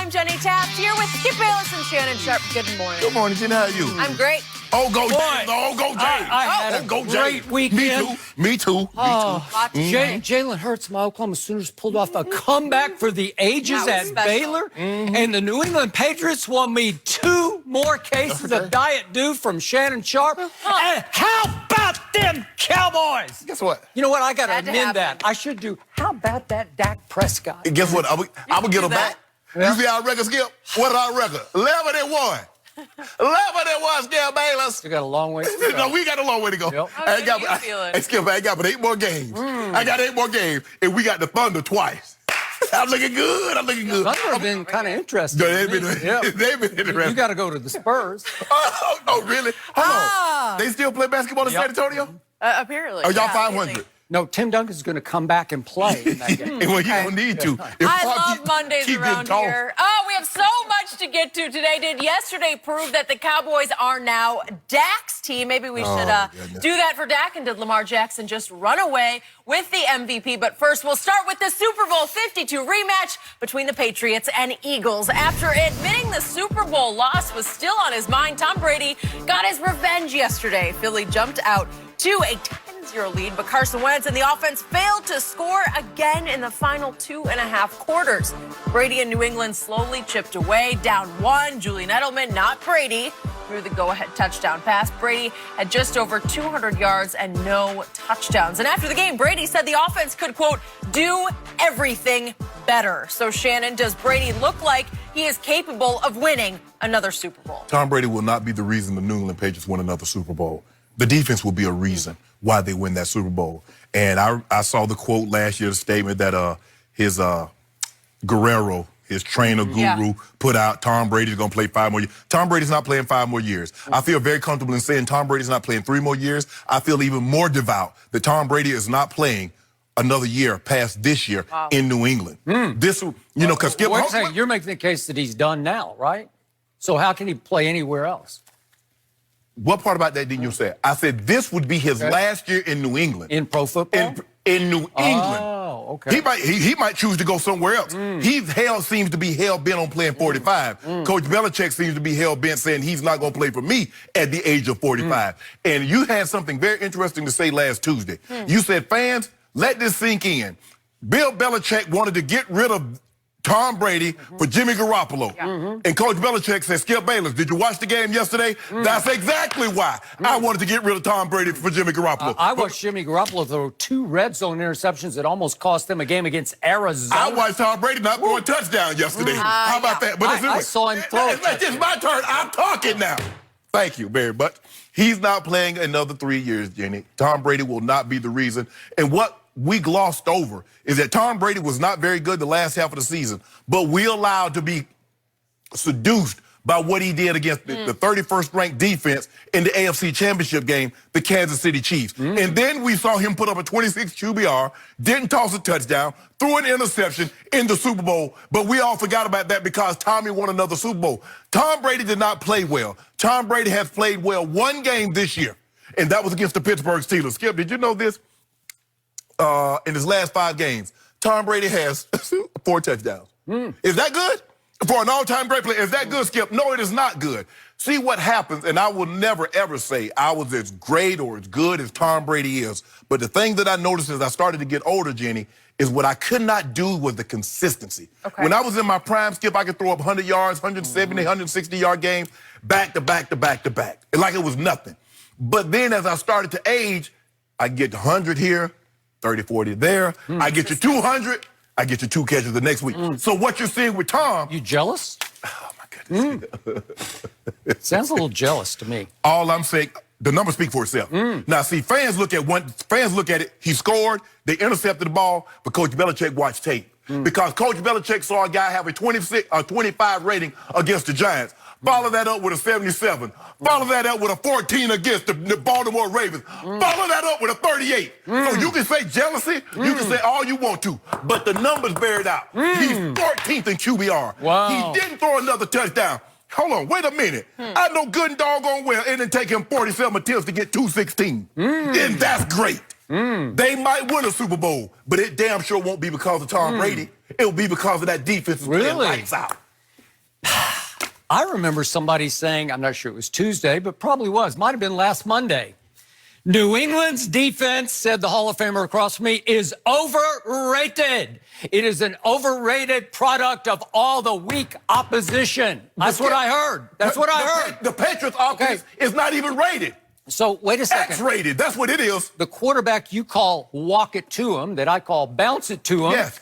I'm Jenny Taft here with Skip Bayless and Shannon Sharp. Good morning. Good morning, Jenny. How are you? I'm great. Oh, go Boy, James. Oh, go James. I had a great weekend. Me too. Jalen Hurts, my Oklahoma Sooners, pulled off a comeback for the ages That was at special. Baylor. And the New England Patriots won me 2 more cases of Diet Dew from Shannon Sharp. And how about them Cowboys? Guess what? You know what? I got to Had to amend happen. that. I should do, how about that Dak Prescott? Guess what? I'm gonna get them back. Yeah. You see our record, Skip? What is our record? 11-1. 11-1, Skip Bayless. We got a long way to go. No, we got a long way to go. Yep. How good are you feeling? Hey, Skip, I got but 8 more games. I got 8 more games, and we got the Thunder twice. I'm looking good. I'm looking good. Thunder have been kind of interesting. They've been, Yeah. they've been interesting. You got to go to the Spurs. Oh, really? Hold on. They still play basketball in San Antonio? Apparently. Are y'all yeah, 500? No, Tim Duncan's going to come back and play in that game. Well, you don't need to. If I Pop love Mondays keep around getting tossed. here. Oh, we have so much to get to today. Did yesterday prove that the Cowboys are now Dak's team? Maybe we should goodness. do that for Dak. And did Lamar Jackson just run away with the MVP? But first, we'll start with the Super Bowl 52 rematch between the Patriots and Eagles. After admitting the Super Bowl loss was still on his mind, Tom Brady got his revenge yesterday. Philly jumped out to a 10-0 lead, but Carson Wentz and the offense failed to score again in the final 2.5 quarters. Brady and New England slowly chipped away, down 1. Julian Edelman, not Brady, threw the go-ahead touchdown pass. Brady had just over 200 yards and no touchdowns. And after the game, Brady said the offense could, quote, do everything better. So, Shannon, does Brady look like he is capable of winning another Super Bowl? Tom Brady will not be the reason the New England Patriots win another Super Bowl. The defense will be a reason why they win that Super Bowl. And I saw the quote last year, the statement that his Guerrero, his trainer guru, put out, Tom Brady's going to play 5 more years. Tom Brady's not playing 5 more years. I feel very comfortable in saying Tom Brady's not playing 3 more years. I feel even more devout that Tom Brady is not playing another year past this year in New England. This, you know, because Skip... Wait a second, you're making the case that he's done now, right? So how can he play anywhere else? What part about that didn't you say? I said this would be his last year in New England. In pro football? In New England. Oh, okay. He might choose to go somewhere else. Seems to be hell-bent on playing 45. Coach Belichick seems to be hell-bent saying he's not going to play for me at the age of 45. And you had something very interesting to say last Tuesday. You said, fans, let this sink in. Bill Belichick wanted to get rid of Tom Brady for Jimmy Garoppolo. And Coach Belichick said, Skip Bayless, did you watch the game yesterday? That's exactly why I wanted to get rid of Tom Brady for Jimmy Garoppolo. I watched Jimmy Garoppolo throw 2 red zone interceptions that almost cost them a game against Arizona. I watched Tom Brady not throw a touchdown yesterday. How about that? But I saw him throw a It's my turn. I'm talking now. Thank you very much. He's not playing another 3 years, Jenny. Tom Brady will not be the reason. And what we glossed over is that Tom Brady was not very good the last half of the season, but we allowed to be seduced by what he did against the 31st ranked defense in the AFC Championship game, the Kansas City Chiefs. And then we saw him put up a 26 QBR, didn't toss a touchdown, threw an interception in the Super Bowl, but we all forgot about that because Tommy won another Super Bowl. Tom Brady did not play well. Tom Brady has played well 1 game this year, and that was against the Pittsburgh Steelers. Skip, did you know this? In his last 5 games, Tom Brady has 4 touchdowns. Is that good? For an all-time great player, is that good, Skip? No, it is not good. See what happens, and I will never, ever say I was as great or as good as Tom Brady is. But the thing that I noticed as I started to get older, Jenny, is what I could not do was the consistency. When I was in my prime, Skip, I could throw up 100 yards, 170, 160-yard games, back to back to back to back, like it was nothing. But then as I started to age, I get 100 here, 30, 40 there. I get you 200. I get you 2 catches the next week. So what you're seeing with Tom... You jealous? Oh, my goodness. Sounds a little jealous to me. All I'm saying, the numbers speak for itself. Now, see, fans look at it. He scored. They intercepted the ball, but Coach Belichick watched tape. Because Coach Belichick saw a guy have a 25 rating against the Giants. Follow that up with a 77. Follow that up with a 14 against the Baltimore Ravens. Follow that up with a 38. So you can say jealousy, you can say all you want to, but the numbers bear it out. He's 14th in QBR. Wow. He didn't throw another touchdown. Hold on, wait a minute. I know good and doggone well it didn't take him 47 attempts to get 216. And that's great. They might win a Super Bowl, but it damn sure won't be because of Tom Brady. It'll be because of that defense. Really? Lights out. I remember somebody saying, I'm not sure it was Tuesday, but probably was, might have been last Monday. New England's defense, said the Hall of Famer across from me, is overrated. It is an overrated product of all the weak opposition. That's what I heard. That's what I heard. The Patriots offense is not even rated. So wait a second. X-rated. That's what it is. The quarterback you call walk it to him, that I call bounce it to him, Yes.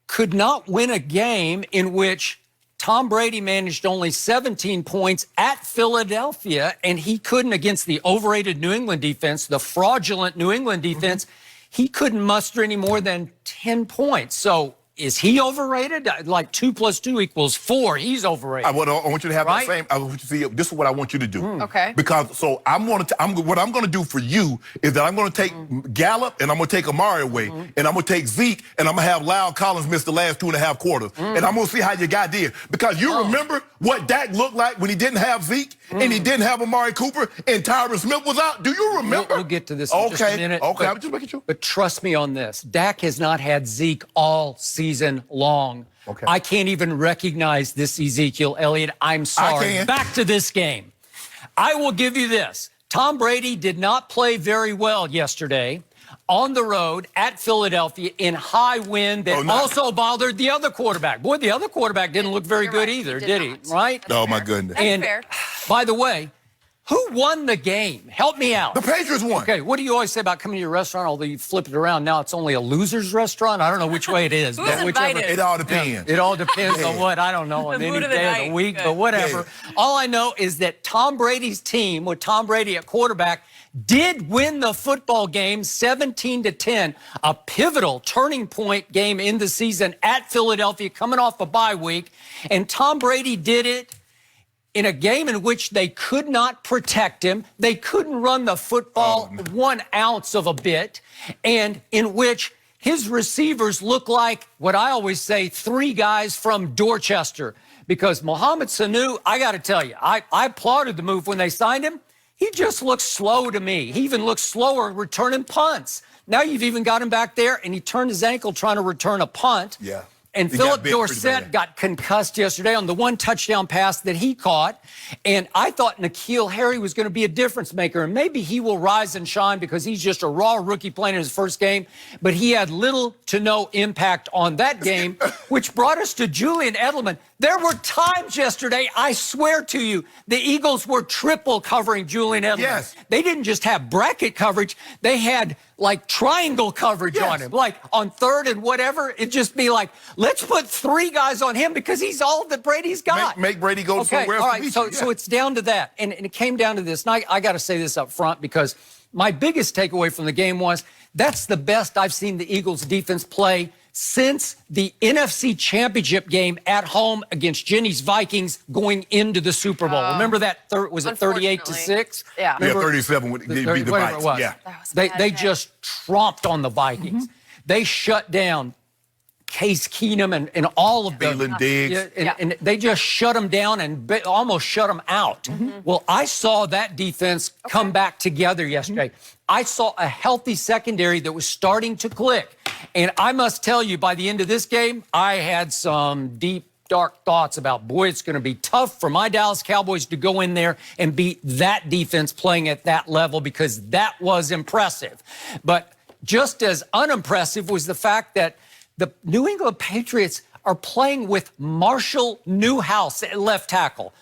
could not win a game in which Tom Brady managed only 17 points at Philadelphia, and he couldn't against the overrated New England defense, the fraudulent New England defense. He couldn't muster any more than 10 points. So is he overrated? Like 2 + 2 = 4. He's overrated. I want you to have Right? the same. I want you to see. This is what I want you to do. Okay. Because what I'm going to do for you is that I'm going to take Gallup and I'm going to take Amari away, and I'm going to take Zeke and I'm going to have Lyle Collins miss the last 2.5 quarters, and I'm going to see how you got there. Because you remember what Dak looked like when he didn't have Zeke and he didn't have Amari Cooper and Tyron Smith was out. Do you remember? We'll get to this in just a minute. Okay. But, I'm just making sure. But trust me on this. Dak has not had Zeke all season long. Okay. I can't even recognize this Ezekiel Elliott. I'm sorry. I can. Back to this game. I will give you this. Tom Brady did not play very well yesterday on the road at Philadelphia in high wind that also bothered the other quarterback. Boy, the other quarterback didn't look very good either, did he? Right? Oh, my goodness. That's And fair. by the way, who won the game? Help me out. The Patriots won. Okay, what do you always say about coming to your restaurant, although you flip it around? Now it's only a loser's restaurant? I don't know which way it is. Who's but invited? It all depends. It all depends on what, I don't know, on The any mood of the day of night. the week, Good. but whatever. All I know is that Tom Brady's team, with Tom Brady at quarterback, did win the football game 17-10, a pivotal turning point game in the season at Philadelphia, coming off a bye week. And Tom Brady did it in a game in which they could not protect him. They couldn't run the football 1 ounce of a bit, and in which his receivers look like what I always say, 3 guys from Dorchester. Because Mohamed Sanu, I got to tell you, I applauded the move when they signed him. He just looks slow to me. He even looks slower returning punts. Now you've even got him back there, and he turned his ankle trying to return a punt. Yeah. And He Philip got bit pretty Dorsett bad. got concussed yesterday on the 1 touchdown pass that he caught. And I thought N'Keal Harry was going to be a difference maker. And maybe he will rise and shine because he's just a raw rookie playing in his first game. But he had little to no impact on that game, which brought us to Julian Edelman. There were times yesterday, I swear to you, the Eagles were triple covering Julian Edelman. Yes. They didn't just have bracket coverage. They had like triangle coverage on him. Like on 3rd and whatever, it'd just be like, let's put 3 guys on him because he's all that Brady's got. Make Brady go somewhere else. All right, so it's down to that. And it came down to this. And I got to say this up front because my biggest takeaway from the game was that's the best I've seen the Eagles defense play since the NFC Championship game at home against Jenny's Vikings going into the Super Bowl. Remember that? Was it 38-6? Yeah. Yeah, Remember, 37 would beat the whatever it Vikings. was. Yeah. That was a They bad they day. just tromped on the Vikings. They shut down Case Keenum and all of them. Thielen, Diggs. Yeah, and they just shut them down and almost shut them out. Well, I saw that defense come back together yesterday. I saw a healthy secondary that was starting to click. And I must tell you, by the end of this game, I had some deep, dark thoughts about, boy, it's going to be tough for my Dallas Cowboys to go in there and beat that defense playing at that level because that was impressive. But just as unimpressive was the fact that the New England Patriots are playing with Marshall Newhouse at left tackle.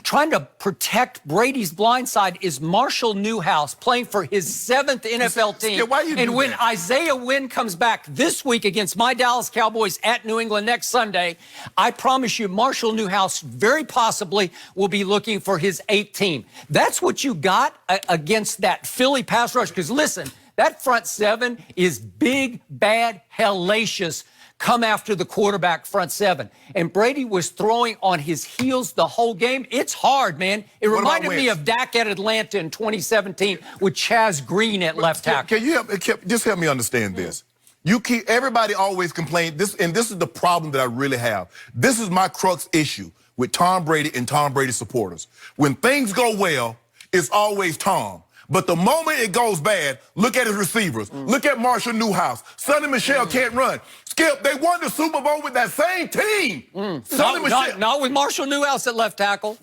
Trying to protect Brady's blind side is Marshall Newhouse playing for his 7th NFL team. Yeah, why you and do when that? Isaiah Wynn comes back this week against my Dallas Cowboys at New England next Sunday, I promise you Marshall Newhouse very possibly will be looking for his 8th team. That's what you got against that Philly pass rush. Because listen, that front 7 is big, bad, hellacious. Come after the quarterback front 7. And Brady was throwing on his heels the whole game. It's hard, man. It What about reminded me Wentz? of Dak at Atlanta in 2017 with Chaz Green at left tackle. Can you just help me understand this? Everybody always complain this, and this is the problem that I really have. This is my crux issue with Tom Brady and Tom Brady supporters. When things go well, it's always Tom. But the moment it goes bad, look at his receivers. Look at Marshall Newhouse. Sonny Michel can't run. Skip, they won the Super Bowl with that same team. Sonny Michel. Not with Marshall Newhouse at left tackle.